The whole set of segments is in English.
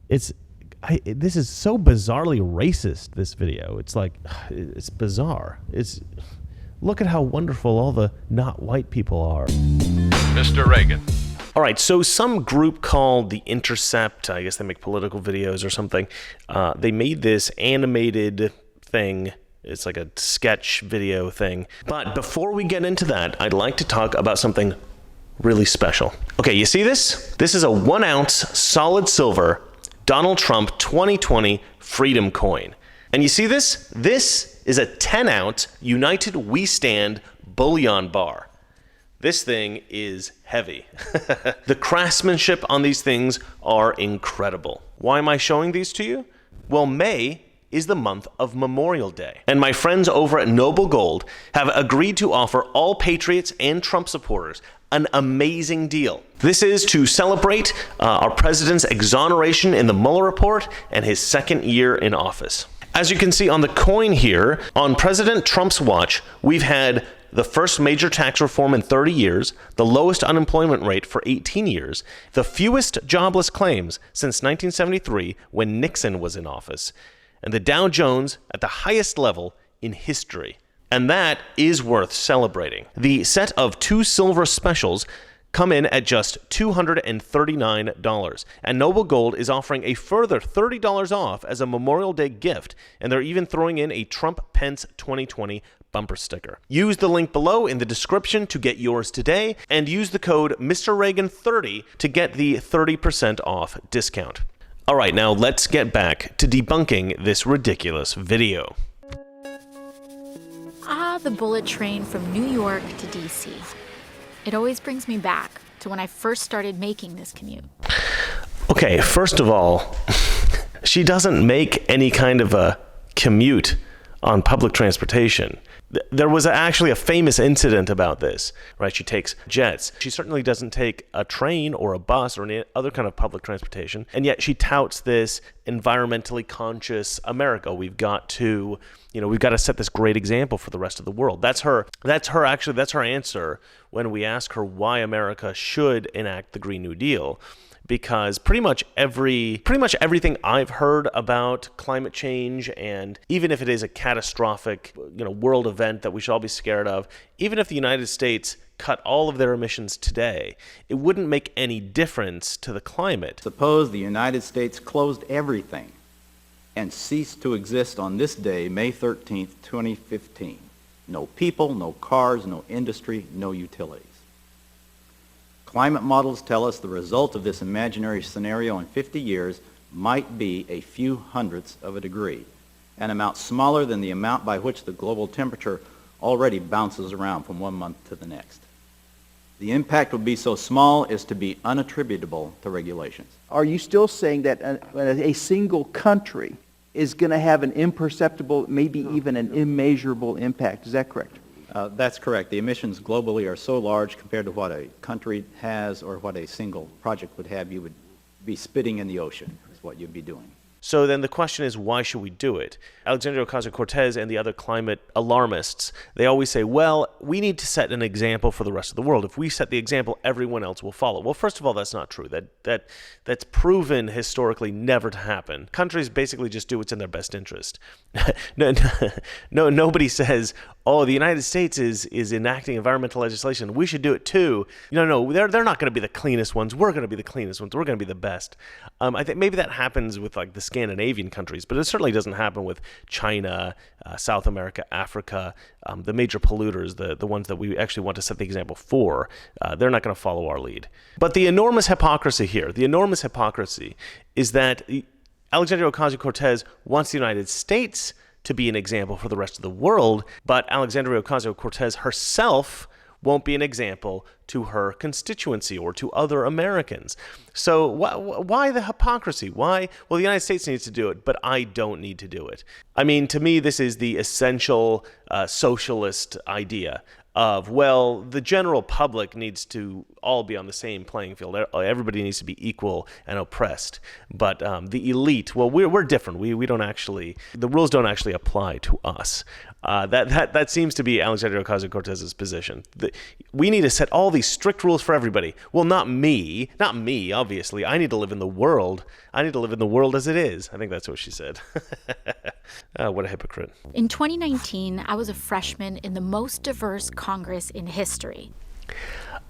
This is so bizarrely racist, this video. It's like, it's bizarre. Look at how wonderful all the not white people are. Mr. Reagan. All right, so some group called The Intercept, I guess they make political videos or something, they made this animated thing. It's like a sketch video thing. But before we get into that, I'd like to talk about something really special. Okay, you see this? This is a 1 ounce solid silver Donald Trump 2020 Freedom Coin. And you see this? This is a 10 ounce United We Stand bullion bar. This thing is heavy. The craftsmanship on these things are incredible. Why am I showing these to you? Well, May is the month of Memorial Day. And my friends over at Noble Gold have agreed to offer all patriots and Trump supporters an amazing deal. This is to celebrate our president's exoneration in the Mueller report and his 2nd year in office. As you can see on the coin here, on President Trump's watch, we've had the first major tax reform in 30 years, the lowest unemployment rate for 18 years, the fewest jobless claims since 1973 when Nixon was in office, and the Dow Jones at the highest level in history. And that is worth celebrating. The set of 2 silver specials come in at just $239, and Noble Gold is offering a further $30 off as a Memorial Day gift, and they're even throwing in a Trump-Pence 2020 bumper sticker. Use the link below in the description to get yours today, and use the code MrReagan30 to get the 30% off discount. All right, now let's get back to debunking this ridiculous video. The bullet train from New York to DC. It always brings me back to when I first started making this commute. Okay, first of all, she doesn't make any kind of a commute on public transportation. There was actually a famous incident about this, right? She takes jets. She certainly doesn't take a train or a bus or any other kind of public transportation, and yet she touts this environmentally conscious America. We've got to set this great example for the rest of the world. That's her answer when we ask her why America should enact the Green New Deal. Because pretty much everything I've heard about climate change, and even if it is a catastrophic, world event that we should all be scared of, even if the United States cut all of their emissions today, it wouldn't make any difference to the climate. Suppose the United States closed everything and ceased to exist on this day, May 13th, 2015. No people, no cars, no industry, no utilities. Climate models tell us the result of this imaginary scenario in 50 years might be a few hundredths of a degree, an amount smaller than the amount by which the global temperature already bounces around from one month to the next. The impact would be so small as to be unattributable to regulations. Are you still saying that a single country is going to have an imperceptible, maybe even an immeasurable impact? Is that correct? That's correct. The emissions globally are so large compared to what a country has or what a single project would have. You would be spitting in the ocean is what you'd be doing. So then the question is, why should we do it? Alexandria Ocasio-Cortez and the other climate alarmists, they always say, well, we need to set an example for the rest of the world. If we set the example, everyone else will follow. Well, first of all, that's not true. That's proven historically never to happen. Countries basically just do what's in their best interest. Nobody says, oh, the United States is enacting environmental legislation. We should do it too. No, they're not going to be the cleanest ones. We're going to be the cleanest ones. We're going to be the best. I think maybe that happens with like the Scandinavian countries, but it certainly doesn't happen with China, South America, Africa, the major polluters, the ones that we actually want to set the example for. They're not going to follow our lead. But the enormous hypocrisy here, is that Alexandria Ocasio-Cortez wants the United States to be an example for the rest of the world, but Alexandria Ocasio-Cortez herself won't be an example to her constituency or to other Americans. So why the hypocrisy? Why? Well, the United States needs to do it, but I don't need to do it. I mean, to me, this is the essential socialist idea. of, well, the general public needs to all be on the same playing field. Everybody needs to be equal and oppressed. But the elite, well, we're different. We don't actually, the rules don't actually apply to us. That seems to be Alexandria Ocasio-Cortez's position. We need to set all these strict rules for everybody. Well, not me, obviously. I need to live in the world. I need to live in the world as it is. I think that's what she said. What a hypocrite. In 2019, I was a freshman in the most diverse Congress in history.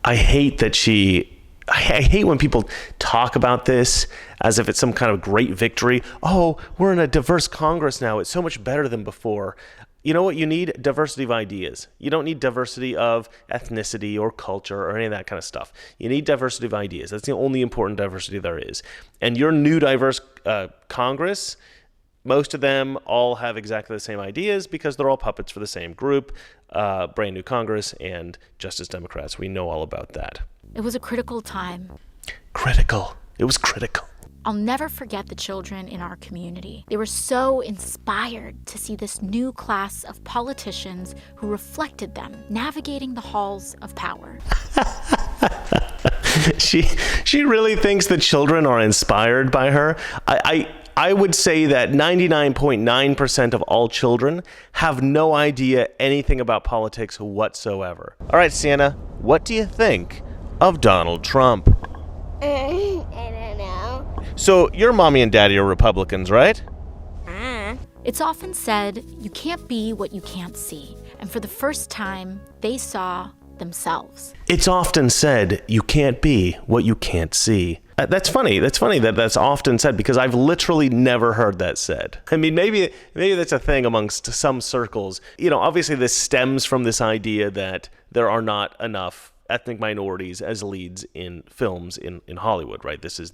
I hate when people talk about this as if it's some kind of great victory. Oh, we're in a diverse Congress now. It's so much better than before. You know what you need? Diversity of ideas. You don't need diversity of ethnicity or culture or any of that kind of stuff. You need diversity of ideas. That's the only important diversity there is. And your new diverse Congress, most of them all have exactly the same ideas because they're all puppets for the same group, brand new Congress and Justice Democrats. We know all about that. It was a critical time. Critical. It was critical. I'll never forget the children in our community. They were so inspired to see this new class of politicians who reflected them, navigating the halls of power. She really thinks that children are inspired by her. I would say that 99.9% of all children have no idea anything about politics whatsoever. All right, Sienna, what do you think of Donald Trump? I don't know. So your mommy and daddy are Republicans, right? It's often said, you can't be what you can't see. And for the first time, they saw themselves. It's often said, you can't be what you can't see. That's funny. That's funny that that's often said because I've literally never heard that said. I mean, maybe that's a thing amongst some circles. You know, obviously this stems from this idea that there are not enough ethnic minorities as leads in films in Hollywood, right? This is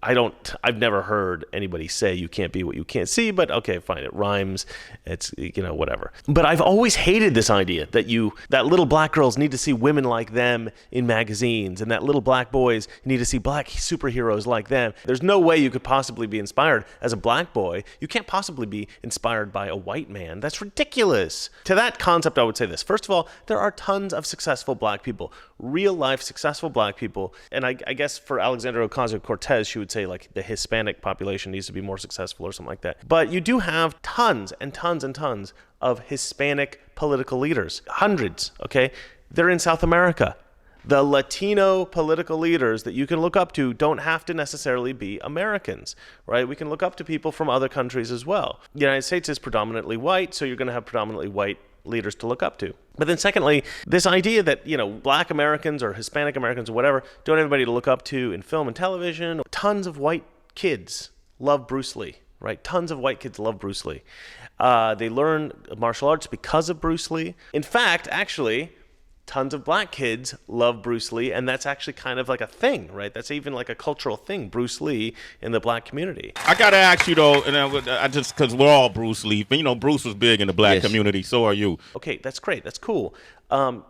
I've never heard anybody say you can't be what you can't see, but okay, fine, it rhymes, it's, whatever. But I've always hated this idea that little black girls need to see women like them in magazines, and that little black boys need to see black superheroes like them. There's no way you could possibly be inspired as a black boy. You can't possibly be inspired by a white man. That's ridiculous. To that concept, I would say this. First of all, there are tons of successful black people, real life successful black people, and I guess for Alexandria Ocasio-Cortez, she would say like the Hispanic population needs to be more successful or something like that. But you do have tons and tons and tons of Hispanic political leaders. Hundreds, okay? They're in South America. The Latino political leaders that you can look up to don't have to necessarily be Americans, right? We can look up to people from other countries as well. The United States is predominantly white, so you're going to have predominantly white leaders to look up to. But then secondly, this idea that, black Americans or Hispanic Americans or whatever don't have anybody to look up to in film and television. Tons of white kids love Bruce Lee, right? Tons of white kids love Bruce Lee. They learn martial arts because of Bruce Lee. In fact, actually, tons of black kids love Bruce Lee, and that's actually kind of like a thing, right? That's even like a cultural thing, Bruce Lee in the black community. I gotta ask you though, and I just because we're all Bruce Lee, but Bruce was big in the black community, so are you. Okay, that's great, that's cool.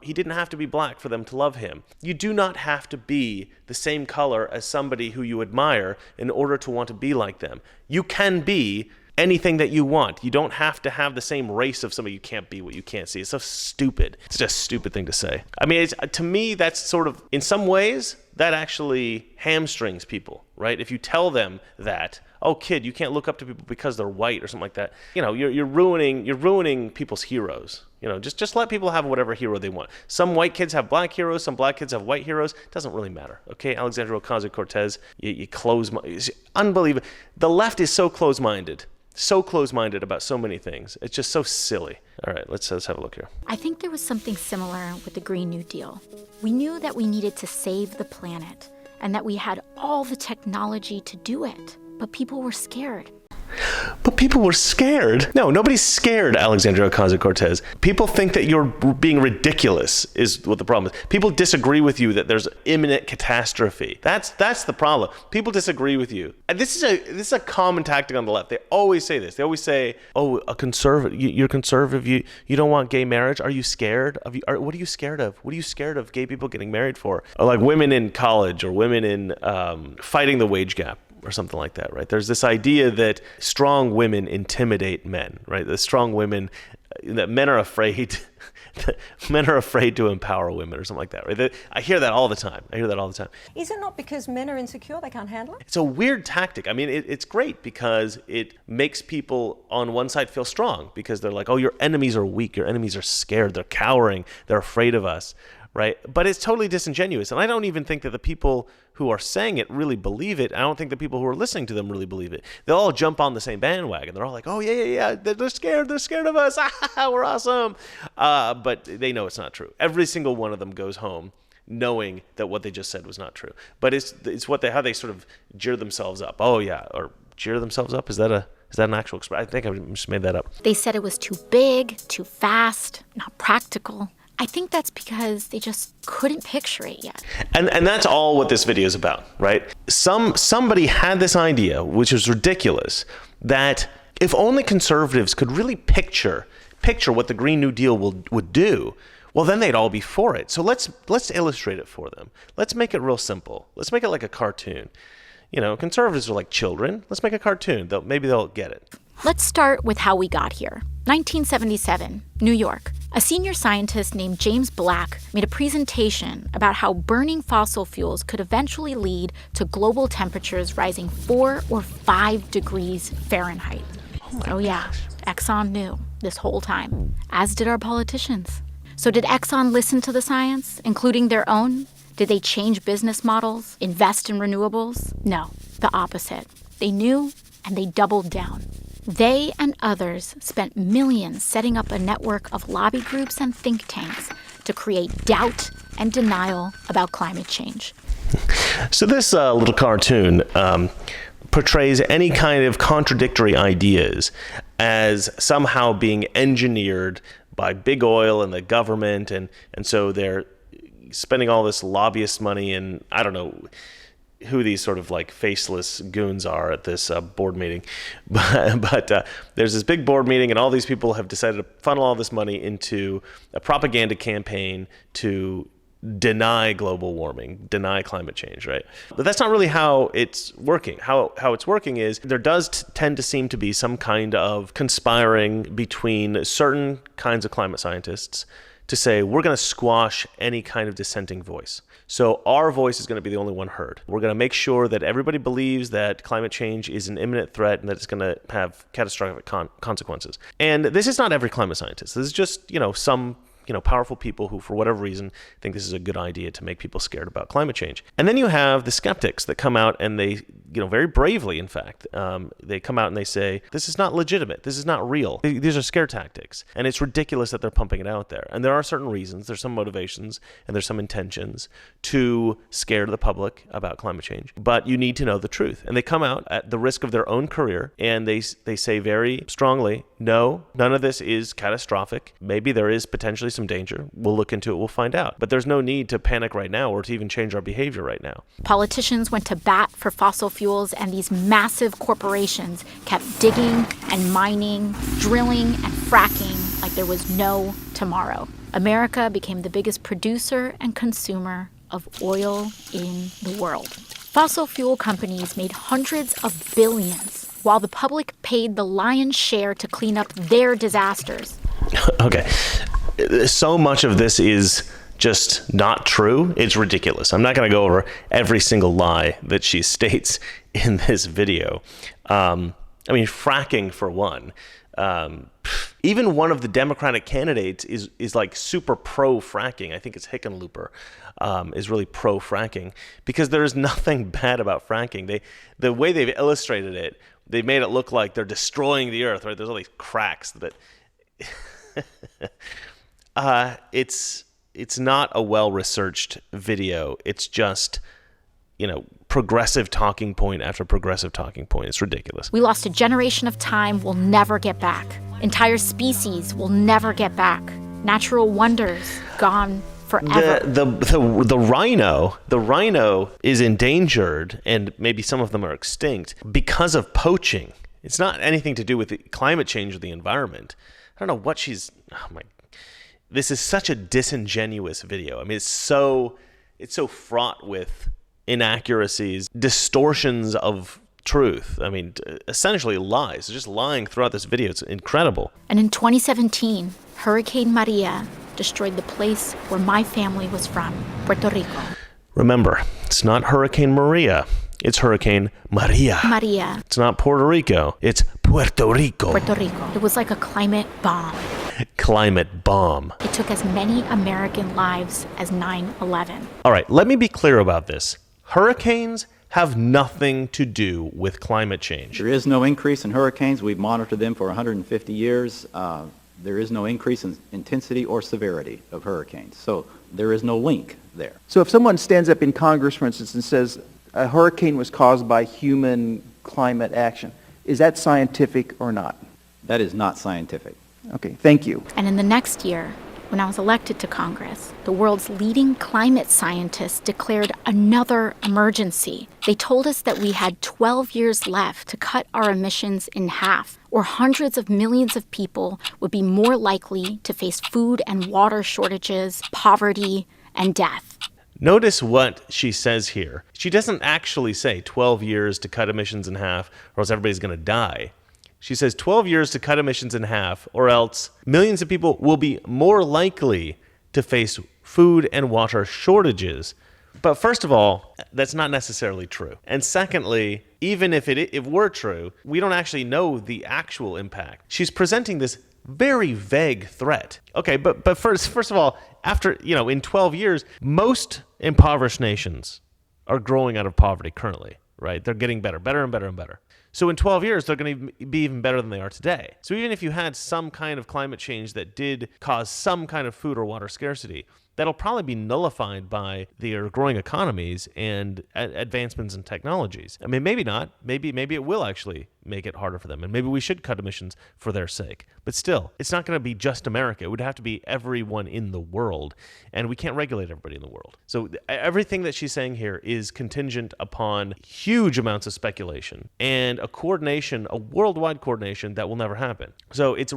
He didn't have to be black for them to love him. You do not have to be the same color as somebody who you admire in order to want to be like them. You can be anything that you want. You don't have to have the same race of somebody. You can't be what you can't see. It's so stupid. It's just a stupid thing to say. I mean, to me, that's sort of, in some ways, that actually hamstrings people, right? If you tell them that, oh, kid, you can't look up to people because they're white or something like that. You're ruining people's heroes. Just let people have whatever hero they want. Some white kids have black heroes. Some black kids have white heroes. It doesn't really matter. Okay, Alexandria Ocasio-Cortez, you close-minded. Unbelievable. The left is so close-minded. So close-minded about so many things. It's just so silly. All right, let's have a look here. I think there was something similar with the Green New Deal. We knew that we needed to save the planet and that we had all the technology to do it, but people were scared. But people were scared. No, nobody's scared, Alexandria Ocasio-Cortez. People think that you're being ridiculous is what the problem is. People disagree with you that there's imminent catastrophe. That's the problem. People disagree with you. And this is a common tactic on the left. They always say this. They always say, "Oh, a conservative. You're conservative. You don't want gay marriage. Are you scared of? What are you scared of? What are you scared of gay people getting married for? Or like women in college or women in fighting the wage gap." Or something like that, right? There's this idea that strong women intimidate men, right? The strong women that men are afraid to empower women or something like that, right? I hear that all the time. Is it not because men are insecure, they can't handle it? It's a weird tactic. I mean, it's great because it makes people on one side feel strong because they're like, oh, your enemies are weak. Your enemies are scared. They're cowering. They're afraid of us, right? But it's totally disingenuous. And I don't even think that the people who are saying it really believe it. I don't think the people who are listening to them really believe it. They'll all jump on the same bandwagon. They're all like, oh, yeah. They're scared. They're scared of us. We're awesome. But they know it's not true. Every single one of them goes home knowing that what they just said was not true. But it's how they sort of jeer themselves up. Oh, yeah. Or jeer themselves up? Is that an actual expression? I think I just made that up. They said it was too big, too fast, not practical. I think that's because they just couldn't picture it yet. And that's all what this video is about, right? Somebody had this idea, which is ridiculous, that if only conservatives could really picture what the Green New Deal would do, well, then they'd all be for it. So let's illustrate it for them. Let's make it real simple. Let's make it like a cartoon. You know, conservatives are like children. Let's make a cartoon. Maybe they'll get it. Let's start with how we got here. 1977, New York. A senior scientist named James Black made a presentation about how burning fossil fuels could eventually lead to global temperatures rising 4 or 5 degrees Fahrenheit. Oh yeah, Exxon knew this whole time, as did our politicians. So did Exxon listen to the science, including their own? Did they change business models, invest in renewables? No, the opposite. They knew and they doubled down. They and others spent millions setting up a network of lobby groups and think tanks to create doubt and denial about climate change. So this little cartoon portrays any kind of contradictory ideas as somehow being engineered by big oil and the government, and so they're spending all this lobbyist money, and I don't know who these sort of like faceless goons are at this board meeting, but there's this big board meeting, and all these people have decided to funnel all this money into a propaganda campaign to deny global warming, deny climate change, right? But that's not really how it's working. How it's working is there does tend to seem to be some kind of conspiring between certain kinds of climate scientists to say, we're going to squash any kind of dissenting voice. So our voice is going to be the only one heard. We're going to make sure that everybody believes that climate change is an imminent threat and that it's going to have catastrophic consequences. And this is not every climate scientist. This is just, some powerful people who, for whatever reason, think this is a good idea to make people scared about climate change. And then you have the skeptics that come out and they, very bravely, in fact, they come out and they say, this is not legitimate. This is not real. These are scare tactics. And it's ridiculous that they're pumping it out there. And there are certain reasons, there's some motivations, and there's some intentions to scare the public about climate change. But you need to know the truth. And they come out at the risk of their own career, and they say very strongly, no, none of this is catastrophic. Maybe there is potentially some danger. We'll look into it. We'll find out. But there's no need to panic right now or to even change our behavior right now. Politicians went to bat for fossil fuels, and these massive corporations kept digging and mining, drilling and fracking like there was no tomorrow. America became the biggest producer and consumer of oil in the world. Fossil fuel companies made hundreds of billions, while the public paid the lion's share to clean up their disasters. Okay. So much of this is just not true. It's ridiculous. I'm not going to go over every single lie that she states in this video. Fracking for one. Even one of the Democratic candidates is like super pro fracking. I think it's Hickenlooper, is really pro fracking because there is nothing bad about fracking. The way they've illustrated it, they made it look like they're destroying the earth, right? There's all these cracks, but it's not a well-researched video. It's just, progressive talking point after progressive talking point. It's ridiculous. We lost a generation of time we'll never get back. Entire species will never get back. Natural wonders gone forever. The rhino is endangered, and maybe some of them are extinct because of poaching. It's not anything to do with the climate change or the environment. I don't know what this is such a disingenuous video. It's so fraught with inaccuracies, distortions of truth. I mean, essentially lies. Just lying throughout this video. It's incredible. And in 2017, Hurricane Maria destroyed the place where my family was from, Puerto Rico. Remember, it's not Hurricane Maria. It's Hurricane Maria. Maria. It's not Puerto Rico. It's Puerto Rico. Puerto Rico. It was like a climate bomb. Climate bomb. It took as many American lives as 9/11. All right, let me be clear about this. Hurricanes have nothing to do with climate change. There is no increase in hurricanes. We've monitored them for 150 years. There is no increase in intensity or severity of hurricanes. So there is no link there. So if someone stands up in Congress, for instance, and says a hurricane was caused by human climate action, is that scientific or not? That is not scientific. Okay, thank you. And in the next year, when I was elected to Congress, the world's leading climate scientists declared another emergency. They told us that we had 12 years left to cut our emissions in half, or hundreds of millions of people would be more likely to face food and water shortages, poverty, and death. Notice what she says here. She doesn't actually say 12 years to cut emissions in half, or else everybody's going to die. She says 12 years to cut emissions in half, or else millions of people will be more likely to face food and water shortages. But first of all, that's not necessarily true. And secondly, even if it were true, we don't actually know the actual impact. She's presenting this very vague threat. Okay, but first of all, after, in 12 years, most impoverished nations are growing out of poverty currently, right? They're getting better and better and better. So in 12 years, they're going to be even better than they are today. So even if you had some kind of climate change that did cause some kind of food or water scarcity, that'll probably be nullified by their growing economies and advancements in technologies. I mean, maybe not. Maybe it will actually make it harder for them, and maybe we should cut emissions for their sake. But still, it's not going to be just America. It would have to be everyone in the world, and we can't regulate everybody in the world. So everything that she's saying here is contingent upon huge amounts of speculation and a worldwide coordination that will never happen. So it's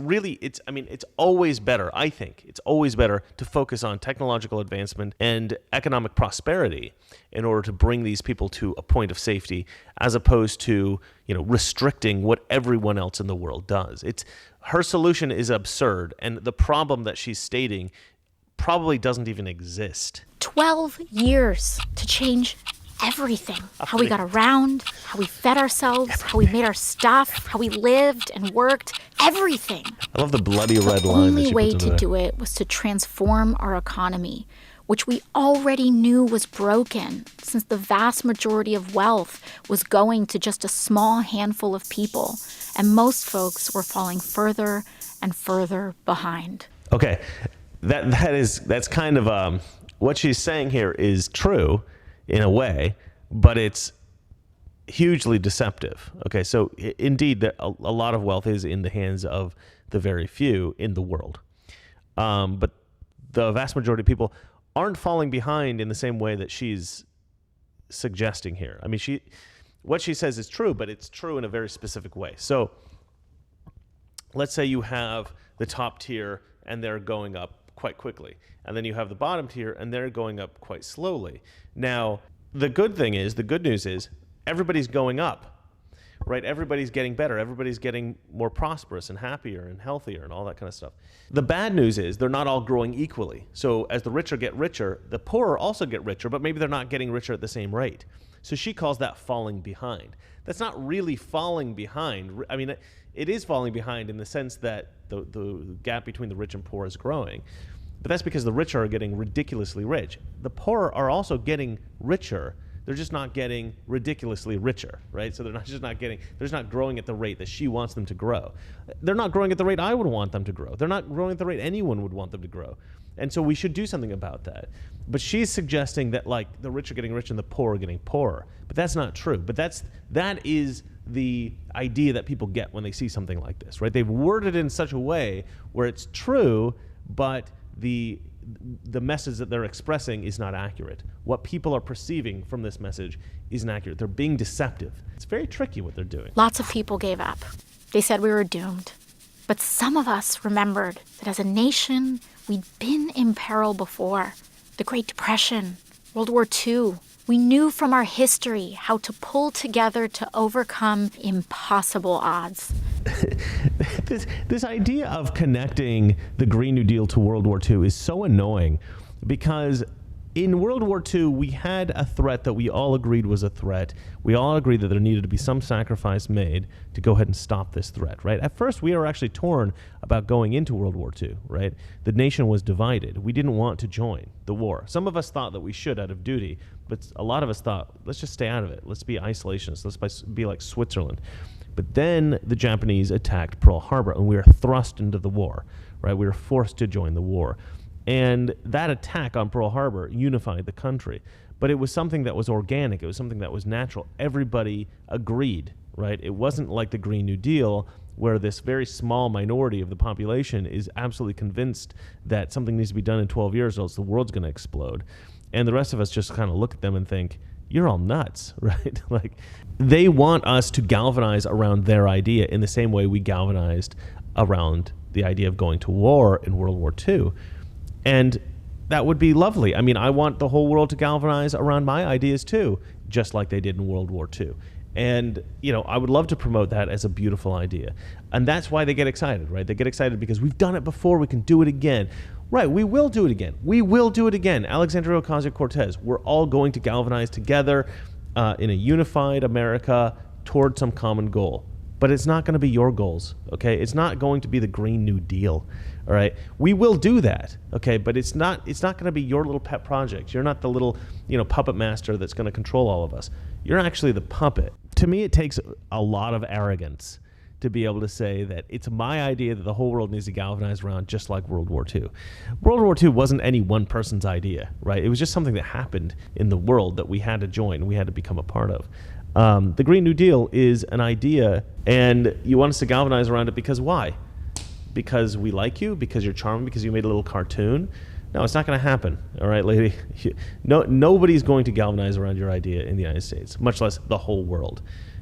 always better, I think, it's always better to focus on technological advancement and economic prosperity in order to bring these people to a point of safety, as opposed to, restricting what everyone else in the world does. Her solution is absurd, and the problem that she's stating probably doesn't even exist. 12 years to change everything. How we got around, how we fed ourselves, how we made our stuff, how we lived and worked, everything. I love the bloody red line. The only way to do it was to transform our economy, which we already knew was broken, since the vast majority of wealth was going to just a small handful of people, and most folks were falling further and further behind. Okay, that's kind of what she's saying here is true in a way, but it's hugely deceptive. Okay, so indeed, a lot of wealth is in the hands of the very few in the world, but the vast majority of people aren't falling behind in the same way that she's suggesting here. I mean, what she says is true, but it's true in a very specific way. So let's say you have the top tier and they're going up quite quickly, and then you have the bottom tier and they're going up quite slowly. Now, the good news is everybody's going up, right? Everybody's getting better. Everybody's getting more prosperous and happier and healthier and all that kind of stuff. The bad news is they're not all growing equally. So as the richer get richer, the poorer also get richer, but maybe they're not getting richer at the same rate. So she calls that falling behind. That's not really falling behind. I mean, it is falling behind in the sense that the gap between the rich and poor is growing. But that's because the richer are getting ridiculously rich. The poor are also getting richer. They're just not getting ridiculously richer, right? So they're just not growing at the rate that she wants them to grow. They're not growing at the rate I would want them to grow. They're not growing at the rate anyone would want them to grow. And so we should do something about that. But she's suggesting that the rich are getting rich and the poor are getting poorer. But that's not true. But that is the idea that people get when they see something like this, right? They've worded it in such a way where it's true, but the message that they're expressing is not accurate. What people are perceiving from this message isn't accurate. They're being deceptive. It's very tricky what they're doing. Lots of people gave up. They said we were doomed. But some of us remembered that as a nation, we'd been in peril before. The Great Depression, World War II, We knew from our history how to pull together to overcome impossible odds. This idea of connecting the Green New Deal to World War II is so annoying because in World War II, we had a threat that we all agreed was a threat. We all agreed that there needed to be some sacrifice made to go ahead and stop this threat, right? At first, we were actually torn about going into World War II, right? The nation was divided. We didn't want to join the war. Some of us thought that we should out of duty, but a lot of us thought, let's just stay out of it. Let's be isolationists. Let's be like Switzerland. But then the Japanese attacked Pearl Harbor, and we were thrust into the war, right? We were forced to join the war. And that attack on Pearl Harbor unified the country. But it was something that was organic. It was something that was natural. Everybody agreed, right? It wasn't like the Green New Deal, where this very small minority of the population is absolutely convinced that something needs to be done in 12 years or else the world's going to explode. And the rest of us just kind of look at them and think, you're all nuts, right? Like, they want us to galvanize around their idea in the same way we galvanized around the idea of going to war in World War II. And that would be lovely. I mean, I want the whole world to galvanize around my ideas too, just like they did in World War II. And, you know, I would love to promote that as a beautiful idea. And that's why they get excited, right? They get excited because we've done it before, we can do it again. Right, we will do it again. We will do it again. Alexandria Ocasio-Cortez, we're all going to galvanize together in a unified America toward some common goal. But it's not going to be your goals, okay? It's not going to be the Green New Deal, all right? We will do that, okay? But it's not going to be your little pet project. You're not the little, puppet master that's going to control all of us. You're actually the puppet. To me, it takes a lot of arrogance to be able to say that it's my idea that the whole world needs to galvanize around, just like World War II. World War II wasn't any one person's idea, right? It was just something that happened in the world that we had to join, we had to become a part of. The Green New Deal is an idea, and you want us to galvanize around it because why? Because we like you? Because you're charming? Because you made a little cartoon? No, it's not going to happen, all right, lady? Nobody's going to galvanize around your idea in the United States, much less the whole world.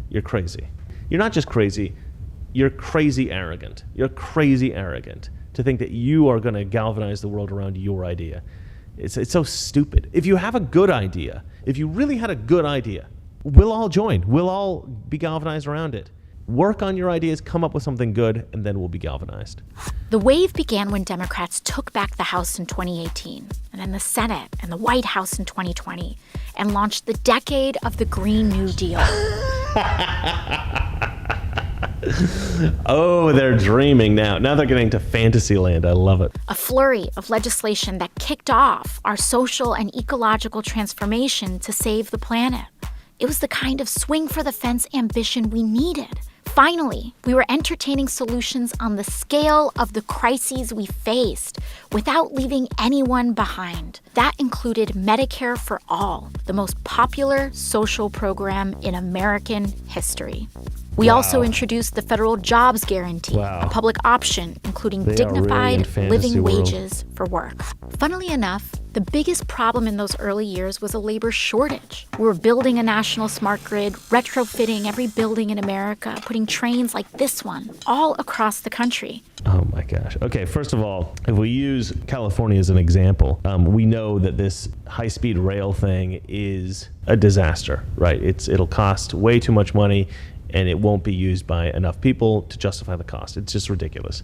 You're crazy. You're not just crazy, you're crazy arrogant. You're crazy arrogant to think that you are going to galvanize the world around your idea. It's so stupid. If you have a good idea, if you really had a good idea, we'll all join. We'll all be galvanized around it. Work on your ideas, come up with something good, and then we'll be galvanized. The wave began when Democrats took back the House in 2018, and then the Senate and the White House in 2020, and launched the decade of the Green New Deal. Oh, they're dreaming now. Now they're getting to fantasy land. I love it. A flurry of legislation that kicked off our social and ecological transformation to save the planet. It was the kind of swing-for-the-fence ambition we needed. Finally, we were entertaining solutions on the scale of the crises we faced without leaving anyone behind. That included Medicare for All, the most popular social program in American history. We also introduced the federal jobs guarantee, a public option including dignified living wages for work. Funnily enough, the biggest problem in those early years was a labor shortage. We were building a national smart grid, retrofitting every building in America, putting trains like this one all across the country. Oh my gosh. Okay, first of all, if we use California as an example, we know that this high-speed rail thing is a disaster, right? It'll cost way too much money, and it won't be used by enough people to justify the cost. It's just ridiculous.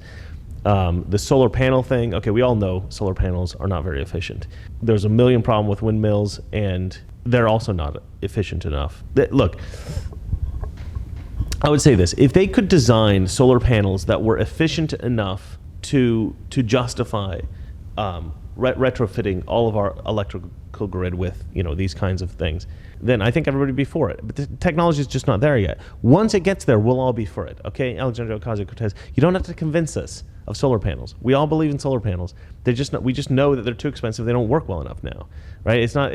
The solar panel thing, okay, we all know solar panels are not very efficient. There's a million problems with windmills, and they're also not efficient enough. Look, I would say this. If they could design solar panels that were efficient enough to justify retrofitting all of our electrical grid with, these kinds of things, then I think everybody would be for it. But the technology is just not there yet. Once it gets there, we'll all be for it. Okay, Alexandria Ocasio-Cortez, you don't have to convince us of solar panels. We all believe in solar panels. We just know that they're too expensive. They don't work well enough now, right? It's not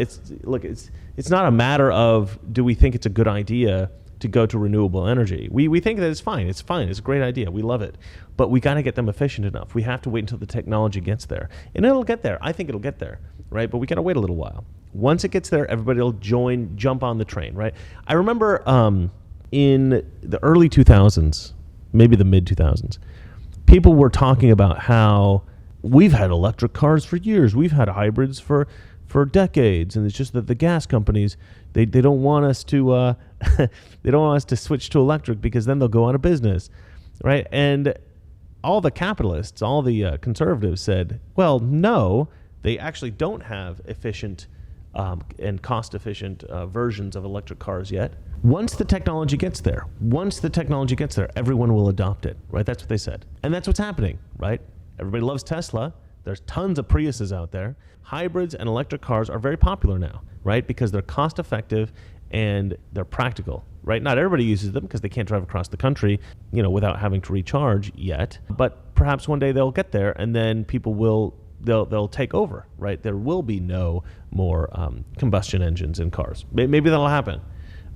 a matter of do we think it's a good idea to go to renewable energy. We think that it's fine. It's fine. It's a great idea. We love it. But we got to get them efficient enough. We have to wait until the technology gets there. And it'll get there. I think it'll get there, right? But we got to wait a little while. Once it gets there, everybody will jump on the train, right? I remember in the early 2000s, maybe the mid 2000s, people were talking about how we've had electric cars for years. We've had hybrids for for decades, and it's just that the gas companies they don't want us to they don't want us to switch to electric because then they'll go out of business, right? And all the capitalists, all the conservatives said, well, no, they actually don't have efficient and cost-efficient versions of electric cars yet. Once the technology gets there, everyone will adopt it, right? That's what they said. And that's what's happening, right? Everybody loves Tesla. There's tons of Priuses out there. Hybrids and electric cars are very popular now, right? Because they're cost-effective and they're practical, right? Not everybody uses them because they can't drive across the country, without having to recharge yet. But perhaps one day they'll get there, and then people will they'll take over, right? There will be no more combustion engines in cars. Maybe that'll happen.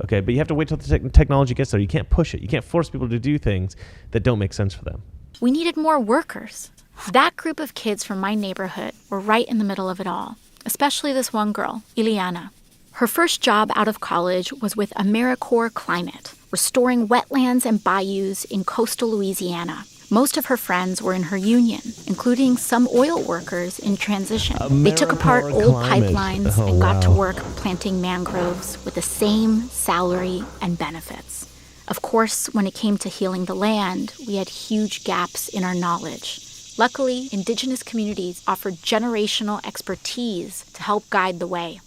Okay, but you have to wait till the technology gets there. You can't push it. You can't force people to do things that don't make sense for them. We needed more workers. That group of kids from my neighborhood were right in the middle of it all, especially this one girl, Ileana. Her first job out of college was with AmeriCorps Climate, restoring wetlands and bayous in coastal Louisiana. Most of her friends were in her union, including some oil workers in transition. They took apart old pipelines and got to work planting mangroves with the same salary and benefits. Of course, when it came to healing the land, we had huge gaps in our knowledge. Luckily, indigenous communities offered generational expertise to help guide the way.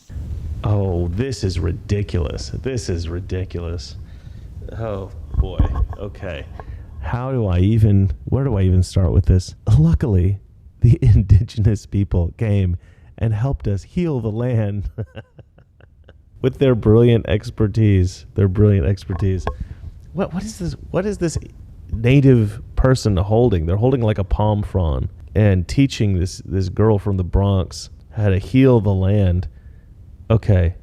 Oh, this is ridiculous. Oh, boy. Okay. Where do I even start with this? Luckily, the indigenous people came and helped us heal the land with their brilliant expertise. What is this? What is this native person holding? They're holding like a palm frond and teaching this girl from the Bronx how to heal the land. Okay.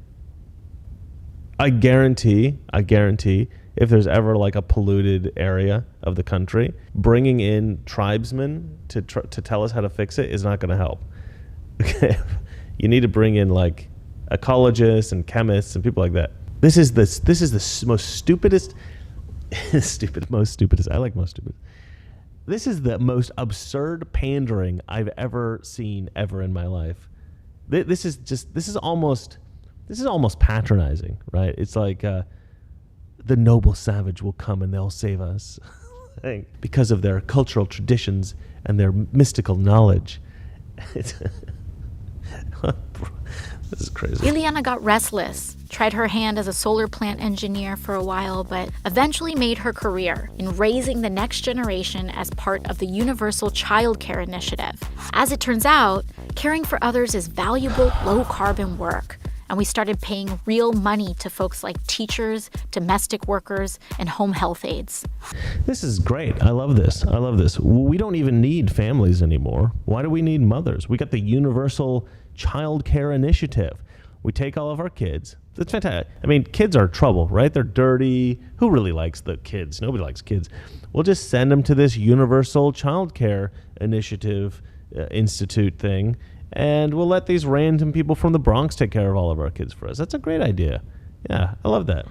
I guarantee if there's ever like a polluted area of the country, bringing in tribesmen to tell us how to fix it is not going to help. Okay. You need to bring in like ecologists and chemists and people like that. This is the most stupidest. I like most stupid. This is the most absurd pandering I've ever seen in my life. This is almost patronizing, right? It's like the noble savage will come and they'll save us because of their cultural traditions and their mystical knowledge. This is crazy. Ileana got restless, tried her hand as a solar plant engineer for a while, but eventually made her career in raising the next generation as part of the Universal Child Care Initiative. As it turns out, caring for others is valuable, low-carbon work, and we started paying real money to folks like teachers, domestic workers, and home health aides. This is great. I love this. We don't even need families anymore. Why do we need mothers? We got the Universal Child Care Initiative. We take all of our kids. That's fantastic. I mean, kids are trouble, right? They're dirty. Who really likes the kids? Nobody likes kids. We'll just send them to this Universal Child Care Initiative Institute thing, and we'll let these random people from the Bronx take care of all of our kids for us. That's a great idea. Yeah, I love that.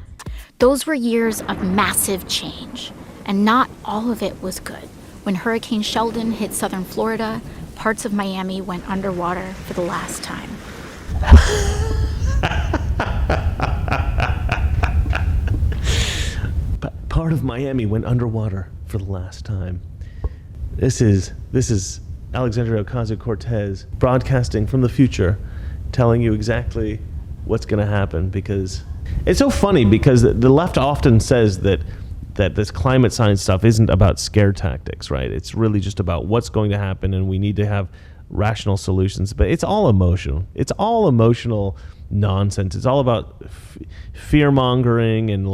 Those were years of massive change, and not all of it was good. When Hurricane Sheldon hit southern Florida, parts of Miami went underwater for the last time. Part of Miami went underwater for the last time. This is Alexandria Ocasio-Cortez broadcasting from the future, telling you exactly what's going to happen, because it's so funny because the left often says that this climate science stuff isn't about scare tactics, right? It's really just about what's going to happen, and we need to have rational solutions. But it's all emotional. It's all emotional nonsense. It's all about fear mongering and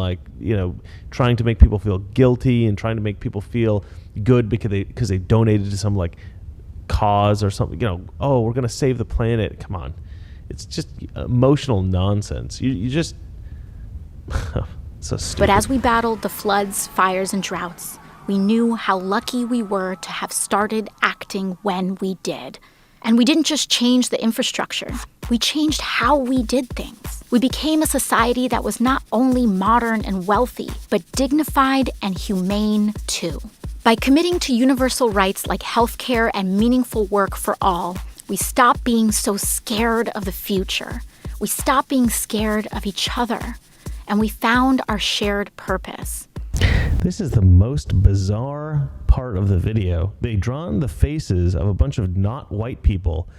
trying to make people feel guilty and trying to make people feel good because they donated to some cause or something. Oh, we're gonna save the planet. Come on, it's just emotional nonsense. You just so stupid. But as we battled the floods, fires, and droughts, we knew how lucky we were to have started acting when we did. And we didn't just change the infrastructure, we changed how we did things. We became a society that was not only modern and wealthy, but dignified and humane too. By committing to universal rights like healthcare and meaningful work for all, We stopped being so scared of the future. We stopped being scared of each other. And we found our shared purpose. This is the most bizarre part of the video. They drawn the faces of a bunch of not white people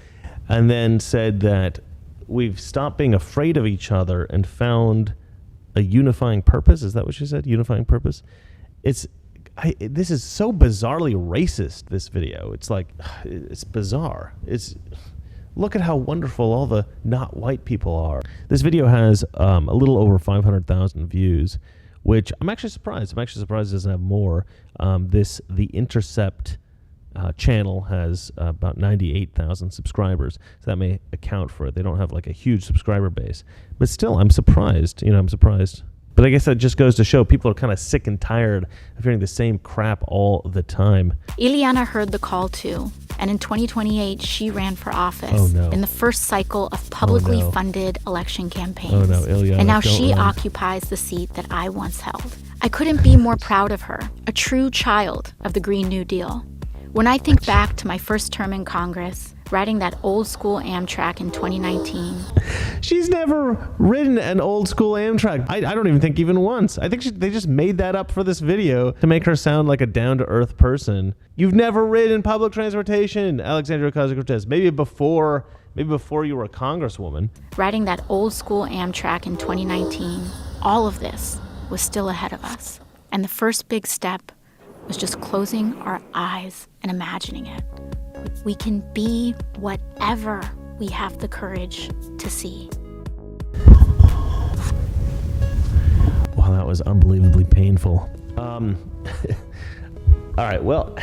and then said that we've stopped being afraid of each other and found a unifying purpose. Is that what you said? Unifying purpose? This is so bizarrely racist, this video. It's like, it's bizarre. Look at how wonderful all the not white people are. This video has a little over 500,000 views, which I'm actually surprised. I'm actually surprised it doesn't have more. The Intercept channel has about 98,000 subscribers, so that may account for it. They don't have like a huge subscriber base, but still, I'm surprised. I'm surprised. But I guess that just goes to show people are kind of sick and tired of hearing the same crap all the time. Ileana heard the call too, and in 2028, she ran for office in the first cycle of publicly funded election campaigns. Oh no, Ileana, and now she occupies the seat that I once held. I couldn't be more proud of her, a true child of the Green New Deal. When I think back to my first term in Congress, riding that old school Amtrak in 2019. She's never ridden an old school Amtrak. I don't even think even once. I think they just made that up for this video to make her sound like a down-to-earth person. You've never ridden public transportation, Alexandria Ocasio-Cortez. Maybe before you were a congresswoman. Riding that old school Amtrak in 2019, all of this was still ahead of us. And the first big step was just closing our eyes and imagining it. We can be whatever we have the courage to see. Wow, that was unbelievably painful. All right, well,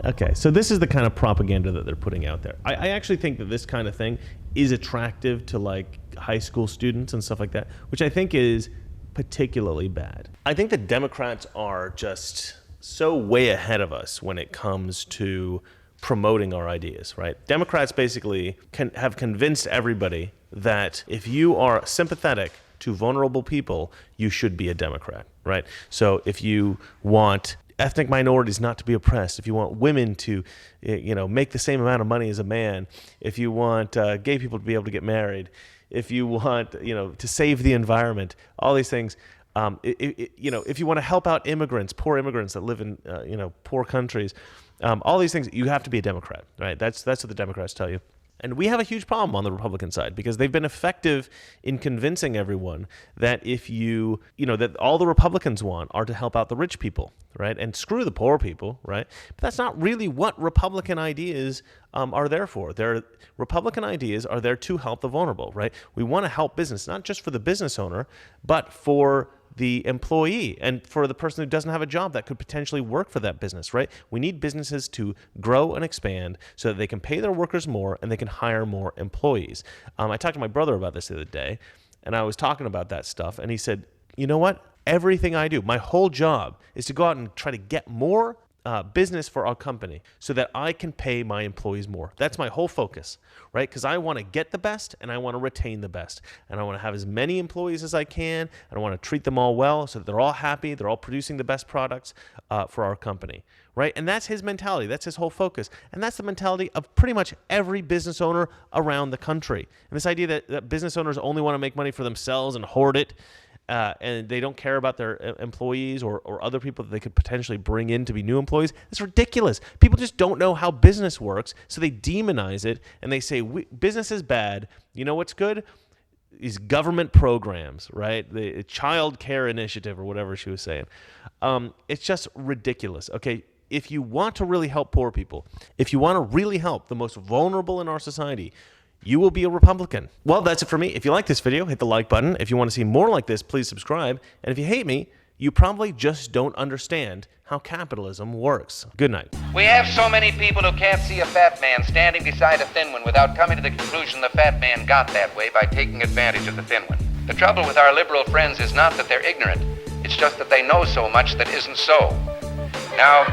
okay, so this is the kind of propaganda that they're putting out there. I actually think that this kind of thing is attractive to like high school students and stuff like that, which I think is particularly bad. I think the Democrats are just so way ahead of us when it comes to promoting our ideas, right? Democrats basically have convinced everybody that if you are sympathetic to vulnerable people, you should be a Democrat, right? So if you want ethnic minorities not to be oppressed, if you want women to, make the same amount of money as a man, if you want gay people to be able to get married, if you want, to save the environment, all these things. If you want to help out immigrants, poor immigrants that live in, poor countries, all these things, you have to be a Democrat, right? That's what the Democrats tell you. And we have a huge problem on the Republican side because they've been effective in convincing everyone that that all the Republicans want are to help out the rich people, right? And screw the poor people, right? But that's not really what Republican ideas are there for. Republican ideas are there to help the vulnerable, right? We want to help business, not just for the business owner, but for the employee and for the person who doesn't have a job that could potentially work for that business, right? We need businesses to grow and expand so that they can pay their workers more and they can hire more employees. I talked to my brother about this the other day, and I was talking about that stuff, and he said, you know what? Everything I do, my whole job is to go out and try to get more business for our company so that I can pay my employees more. That's my whole focus, right? Because I want to get the best and I want to retain the best. And I want to have as many employees as I can, and I want to treat them all well so that they're all happy, they're all producing the best products for our company, right? And that's his mentality. That's his whole focus. And that's the mentality of pretty much every business owner around the country. And this idea that business owners only want to make money for themselves and hoard it, and they don't care about their employees or other people that they could potentially bring in to be new employees. It's ridiculous. People just don't know how business works, so they demonize it, and they say, business is bad. You know what's good? These government programs, right? The child care initiative or whatever she was saying. It's just ridiculous, okay? If you want to really help poor people, if you want to really help the most vulnerable in our society, you will be a Republican. Well, that's it for me. If you like this video, hit the like button. If you want to see more like this, please subscribe. And if you hate me, you probably just don't understand how capitalism works. Good night. We have so many people who can't see a fat man standing beside a thin one without coming to the conclusion the fat man got that way by taking advantage of the thin one. The trouble with our liberal friends is not that they're ignorant. It's just that they know so much that isn't so. Now,